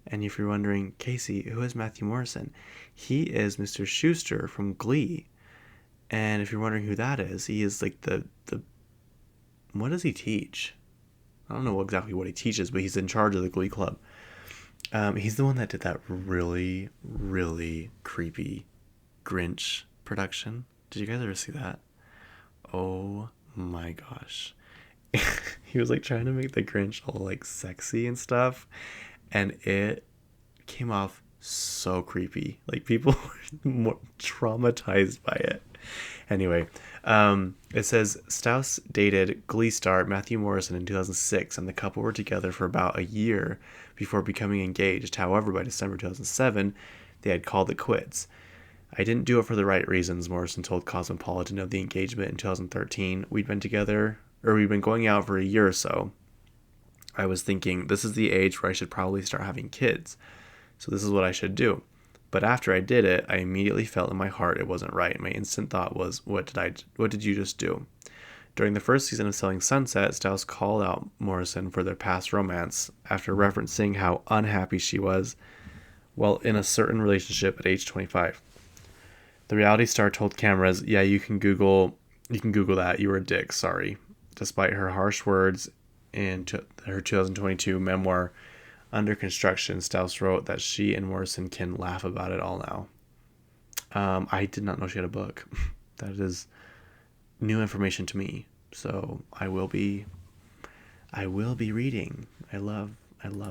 And if you're wondering, Kacey, who is Matthew Morrison? He is Mr. Schuester from Glee. And if you're wondering who that is, he is like the what does he teach? I don't know exactly what he teaches, but he's in charge of the Glee Club. He's the one that did that really, really creepy Grinch production. Did you guys ever see that? Oh my gosh. He was like trying to make the Grinch all like sexy and stuff, and it came off so creepy. Like people were more traumatized by it. Anyway, it says Staus dated Glee star Matthew Morrison in 2006, and the couple were together for about a year before becoming engaged. However, by December 2007, they had called it quits. I didn't do it for the right reasons, Morrison told Cosmopolitan of the engagement in 2013. We'd been going out for a year or so. I was thinking, this is the age where I should probably start having kids. So this is what I should do. But after I did it, I immediately felt in my heart it wasn't right. My instant thought was, what did you just do? During the first season of Selling Sunset, Staus called out Morrison for their past romance after referencing how unhappy she was while in a certain relationship at age 25. The reality star told cameras, "Yeah, you can Google that. You were a dick. Sorry." Despite her harsh words in her 2022 memoir, Under Construction, Staus wrote that she and Morrison can laugh about it all now. I did not know she had a book. That is new information to me. So I will be reading. I love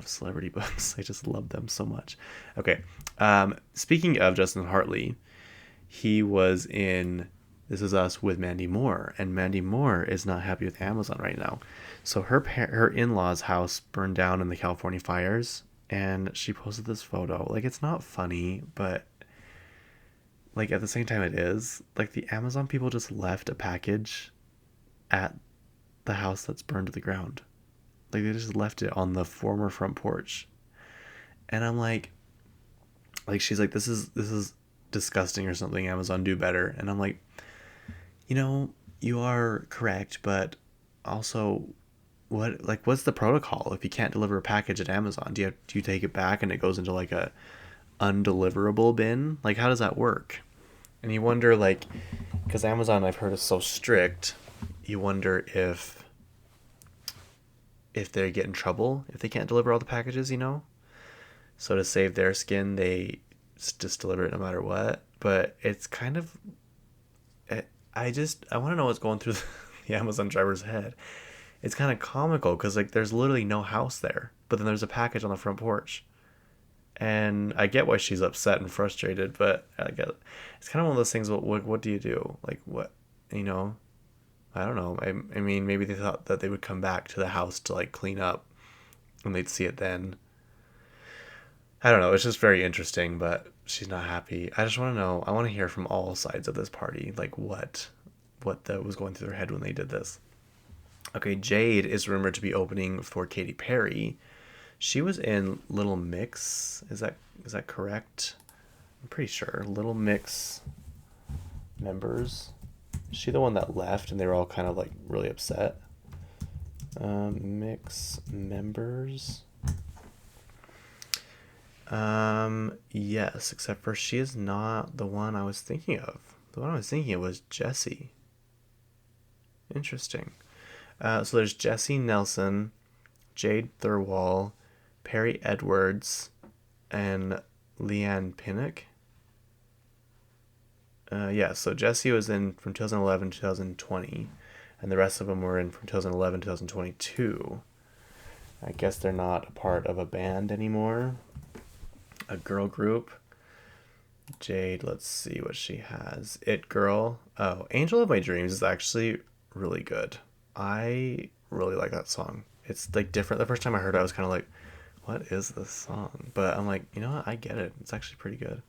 celebrity books. I just love them so much. Okay. Speaking of Justin Hartley, he was in This Is Us with Mandy Moore, and Mandy Moore is not happy with Amazon right now. So her in-laws' house burned down in the California fires, and she posted this photo. Like, it's not funny, but like at the same time it is. Like, the Amazon people just left a package at the house that's burned to the ground. Like, they just left it on the former front porch. And I'm like she's like, this is disgusting or something. Amazon, do better. And I'm like, you are correct, but also what's the protocol if you can't deliver a package at Amazon? Do you take it back and it goes into like a undeliverable bin? Like, how does that work? And you wonder, like, because Amazon, I've heard, is so strict, you wonder if they get in trouble if they can't deliver all the packages, so to save their skin, they just deliver it no matter what. But it's kind of, I want to know what's going through the Amazon driver's head. It's kind of comical because, like, there's literally no house there, but then there's a package on the front porch. And I get why she's upset and frustrated, but I get it's kind of one of those things. What do you do? Like, what, I don't know. I mean, maybe they thought that they would come back to the house to like clean up, and they'd see it then. I don't know. It's just very interesting, but she's not happy. I just want to know. I want to hear from all sides of this party, like what was going through their head when they did this. Okay, Jade is rumored to be opening for Katy Perry. She was in Little Mix. Is that correct? I'm pretty sure. Little Mix members. Is she the one that left and they were all kind of like really upset? Mix members. Yes, except for she is not the one I was thinking of. The one I was thinking of was Jessie. Interesting. So there's Jessie Nelson, Jade Thirlwall, Perry Edwards, and Leanne Pinnock. So Jessie was in from 2011 to 2020, and the rest of them were in from 2011 to 2022. I guess they're not a part of a band anymore, a girl group. Jade, let's see what she has. It Girl. Oh, Angel of My Dreams is actually really good. I really like that song. It's like different. The first time I heard it, I was kind of like, what is this song? But I'm like, you know what? I get it. It's actually pretty good.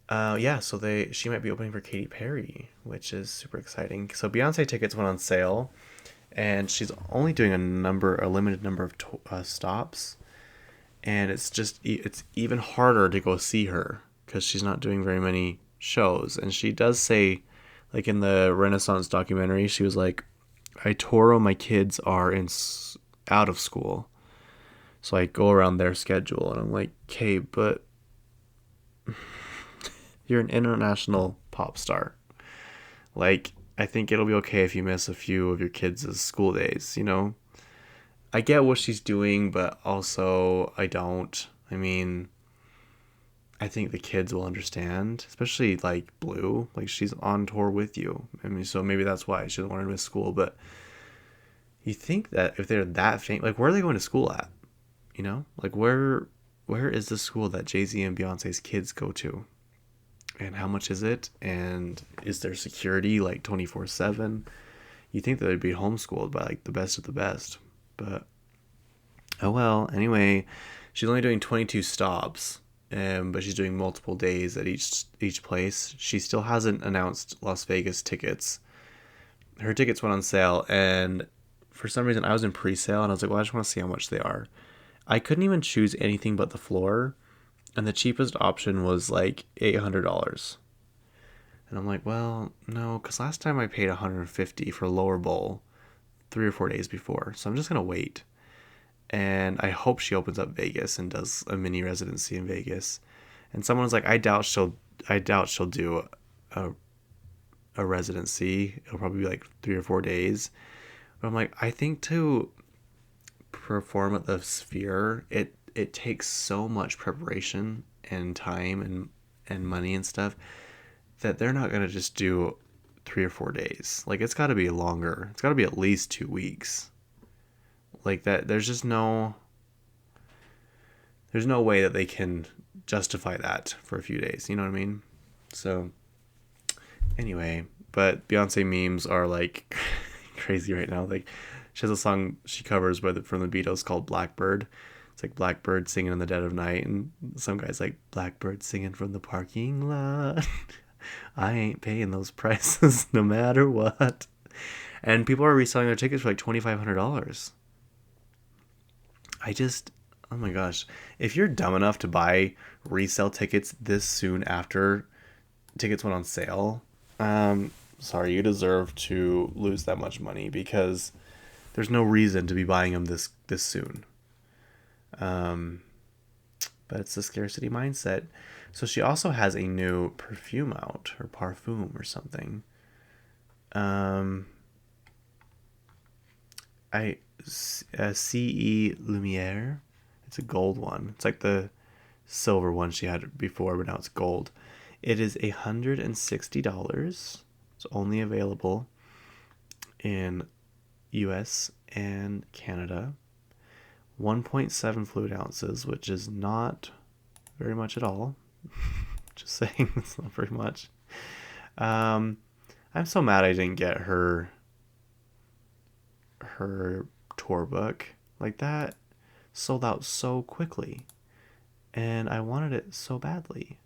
Yeah, so she might be opening for Katy Perry, which is super exciting. So Beyonce tickets went on sale, and she's only doing a limited number of stops, and it's even harder to go see her because she's not doing very many shows. And she does say, like in the Renaissance documentary, she was like, I tour when my kids are out of school, so I go around their schedule. And I'm like, okay, but you're an international pop star. Like, I think it'll be okay if you miss a few of your kids' school days, you know? I get what she's doing, but also I don't. I mean, I think the kids will understand, especially like Blue. Like, she's on tour with you. I mean, so maybe that's why she doesn't want to miss school. But you think that if they're that famous, like, where are they going to school at? You know, like where is the school that Jay-Z and Beyonce's kids go to? And how much is it? And is there security like 24/7? You think that they'd be homeschooled by like the best of the best. But oh well. Anyway, she's only doing 22 stops, but she's doing multiple days at each place. She still hasn't announced Las Vegas tickets. Her tickets went on sale, and for some reason I was in pre-sale, and I was like, well, I just want to see how much they are. I couldn't even choose anything but the floor, and the cheapest option was like $800. And I'm like, well, no, because last time I paid $150 for lower bowl 3 or 4 days before, so I'm just gonna wait. And I hope she opens up Vegas and does a mini residency in Vegas. And someone was like, I doubt she'll do a a residency. It'll probably be like 3 or 4 days. But I'm like, I think to perform at the Sphere, it takes so much preparation and time and money and stuff that they're not gonna just do 3 or 4 days. Like, it's got to be longer. It's got to be at least 2 weeks. Like that. There's no way that they can justify that for a few days. You know what I mean? So anyway, but Beyonce memes are like crazy right now. Like, she has a song she covers from the Beatles called Blackbird. It's like Blackbird singing in the dead of night, and some guy's like, Blackbird singing from the parking lot. I ain't paying those prices no matter what. And people are reselling their tickets for like $2,500. I just, oh my gosh. If you're dumb enough to buy resale tickets this soon after tickets went on sale, sorry, you deserve to lose that much money because there's no reason to be buying them this soon. Um, but it's the scarcity mindset. So she also has a new perfume out, or parfum or something. Um, CE Lumiere. It's a gold one. It's like the silver one she had before, but now it's gold. It is $160. It's only available in US and Canada. 1.7 fluid ounces, which is not very much at all. Just saying, it's not very much. Um, I'm so mad I didn't get her tour book. Like, that sold out so quickly, and I wanted it so badly.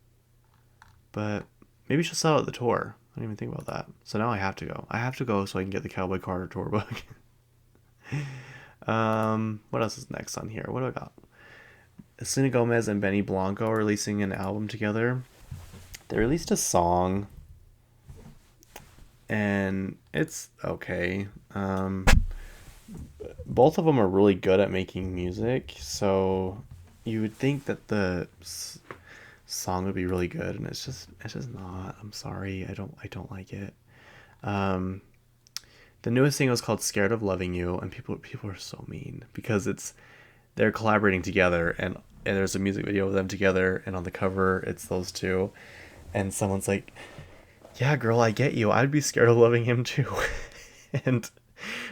But maybe she'll sell it at the tour. I didn't even think about that. So now I have to go. I have to go so I can get the Cowboy Carter tour book. What else is next on here? What do I got? Selena Gomez and Benny Blanco are releasing an album together. They released a song, and it's okay. Both of them are really good at making music, so you would think that the song would be really good, and it's just not. I'm sorry, I don't like it. Um, the newest single is called "Scared of Loving You," and people are so mean because they're collaborating together, and there's a music video of them together, and on the cover it's those two, and someone's like, "Yeah, girl, I get you. I'd be scared of loving him too," and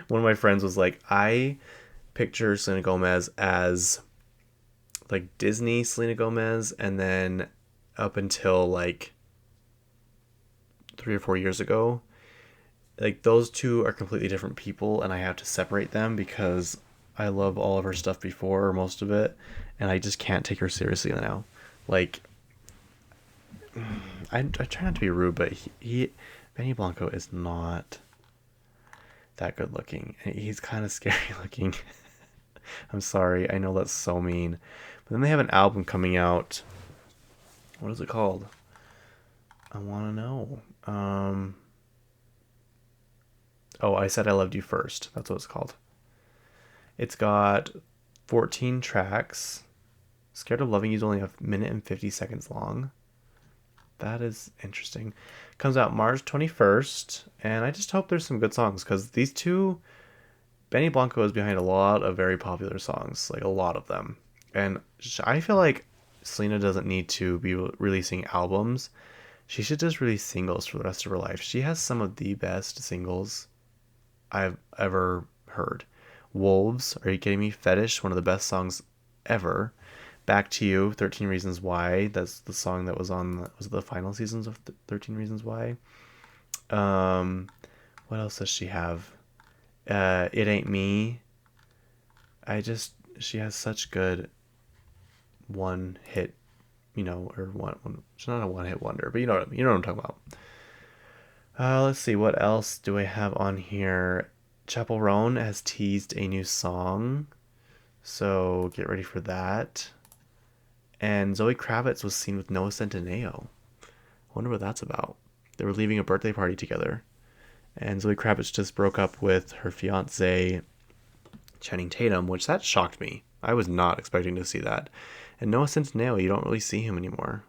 one of my friends was like, "I picture Selena Gomez as like Disney Selena Gomez, and then up until like 3 or 4 years ago. Like those two are completely different people, and I have to separate them because I love all of her stuff before, or most of it, and I just can't take her seriously now. Like I try not to be rude, but he Benny Blanco is not that good looking. He's kind of scary looking. I'm sorry, I know that's so mean. But then they have an album coming out. What is it called? I want to know. Oh, I Said I Loved You First. That's what it's called. It's got 14 tracks. Scared of Loving You is only a minute and 50 seconds long. That is interesting. Comes out March 21st, and I just hope there's some good songs because these two, Benny Blanco is behind a lot of very popular songs, like a lot of them. And I feel like Selena doesn't need to be releasing albums. She should just release singles for the rest of her life. She has some of the best singles I've ever heard. Wolves, are you kidding me? Fetish, one of the best songs ever. Back to You, 13 Reasons Why. That's the song that was on was it the final seasons of 13 Reasons Why. Um, what else does she have? It Ain't Me. She has such good one hit, or one. She's not a one hit wonder, but you know what I'm talking about. Let's see, what else do I have on here? Chapel Roan has teased a new song, so get ready for that. And Zoe Kravitz was seen with Noah Centineo. I wonder what that's about. They were leaving a birthday party together. And Zoe Kravitz just broke up with her fiance, Channing Tatum, which that shocked me. I was not expecting to see that. And Noah Centineo, you don't really see him anymore.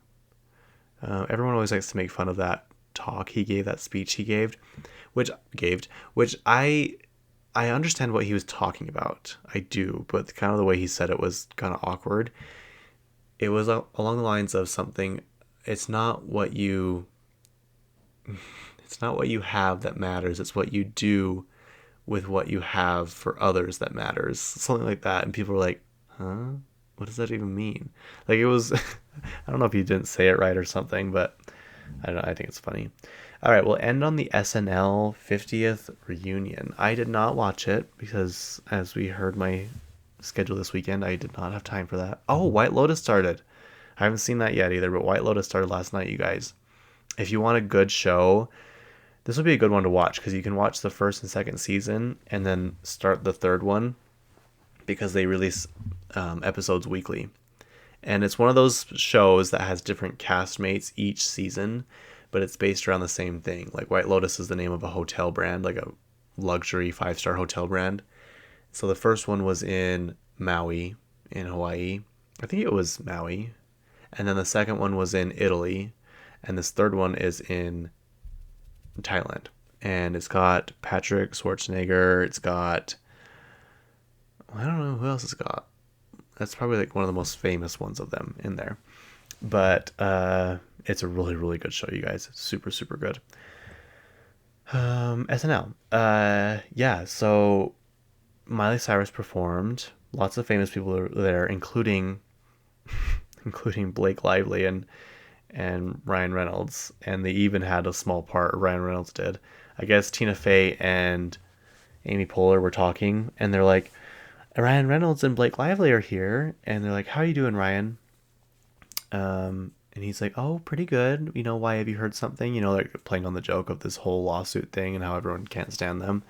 Everyone always likes to make fun of that talk he gave, that speech he gave, which I understand what he was talking about. I do, but kind of the way he said it was kind of awkward. It was along the lines of something. It's not what you have that matters. It's what you do with what you have for others that matters. Something like that. And people were like, huh? What does that even mean? Like it was, I don't know if he didn't say it right or something, but I don't know. I think it's funny. All right, we'll end on the SNL 50th reunion. I did not watch it because, as we heard my schedule this weekend, I did not have time for that. Oh, White Lotus started. I haven't seen that yet either, but White Lotus started last night, you guys. If you want a good show, this would be a good one to watch because you can watch the first and second season and then start the third one because they release episodes weekly. And it's one of those shows that has different castmates each season, but it's based around the same thing. Like White Lotus is the name of a hotel brand, like a luxury 5-star hotel brand. So the first one was in Maui, in Hawaii. I think it was Maui. And then the second one was in Italy. And this third one is in Thailand. And it's got Patrick Schwarzenegger. It's got, I don't know who else it's got. That's probably like one of the most famous ones of them in there. But it's a really, really good show, you guys. It's super, super good. SNL. Yeah, so Miley Cyrus performed. Lots of famous people were there, including Blake Lively and Ryan Reynolds. And they even had a small part, Ryan Reynolds did. I guess Tina Fey and Amy Poehler were talking, and they're like, Ryan Reynolds and Blake Lively are here, and they're like, how are you doing, Ryan? And he's like, oh, pretty good. Why, have you heard something? They're playing on the joke of this whole lawsuit thing and how everyone can't stand them.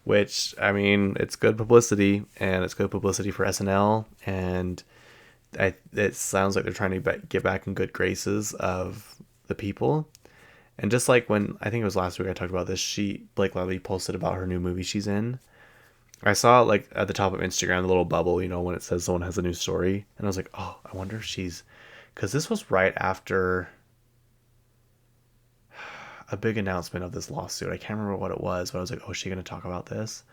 Which, I mean, it's good publicity, and it's good publicity for SNL, and it sounds like they're trying to get back in good graces of the people. And just like when, I think it was last week I talked about this, Blake Lively posted about her new movie she's in. I saw it like at the top of Instagram, the little bubble, when it says someone has a new story. And I was like, oh, I wonder if because this was right after a big announcement of this lawsuit. I can't remember what it was, but I was like, oh, is she going to talk about this?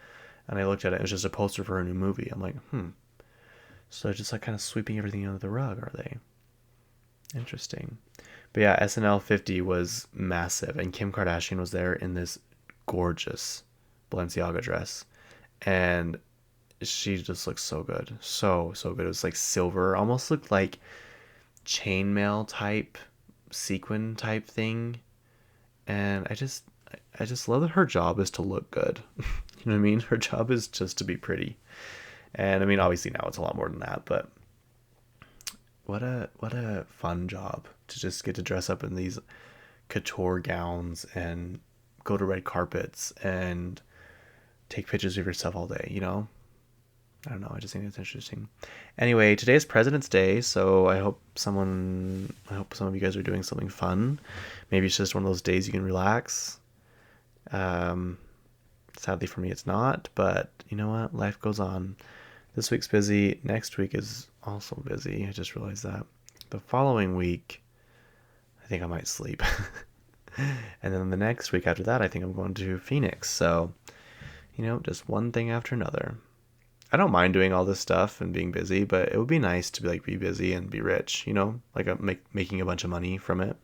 And I looked at it. It was just a poster for her new movie. I'm like, So they're just like kind of sweeping everything under the rug, are they? Interesting. But yeah, SNL 50 was massive. And Kim Kardashian was there in this gorgeous Balenciaga dress. And she just looked so good. So good. It was like silver. Almost looked like chainmail type, sequin type thing. And I just love that her job is to look good. You know what I mean? Her job is just to be pretty. And I mean, obviously now it's a lot more than that, but what a fun job to just get to dress up in these couture gowns and go to red carpets and take pictures of yourself all day, you know? I don't know, I just think it's interesting. Anyway, today is President's Day, so I hope some of you guys are doing something fun. Maybe it's just one of those days you can relax. Um, Sadly for me it's not, but you know what? Life goes on. This week's busy. Next week is also busy. I just realized that. The following week, I think I might sleep. And then the next week after that, I think I'm going to Phoenix. So, you know, just one thing after another. I don't mind doing all this stuff and being busy, but it would be nice to be busy and be rich, you know, making a bunch of money from it.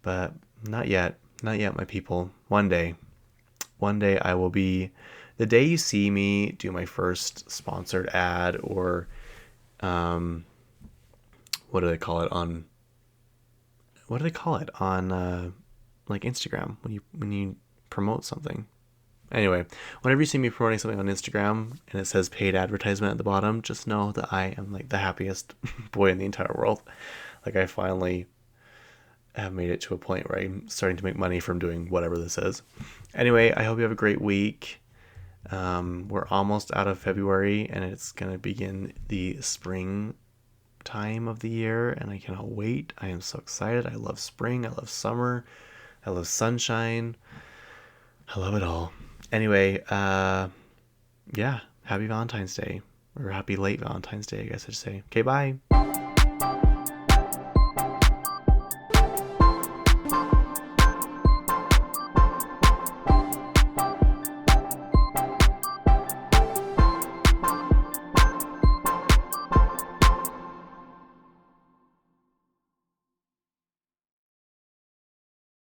But not yet. Not yet, my people. One day I will be the day you see me do my first sponsored ad or what do they call it on like Instagram when you promote something. Anyway, whenever you see me promoting something on Instagram and it says paid advertisement at the bottom, just know that I am like the happiest boy in the entire world. Like I finally have made it to a point where I'm starting to make money from doing whatever this is. Anyway, I hope you have a great week. We're almost out of February and it's going to begin the spring time of the year and I cannot wait. I am so excited. I love spring. I love summer. I love sunshine. I love it all. Anyway, yeah, happy Valentine's Day or happy late Valentine's Day, I guess I should say. Okay, bye.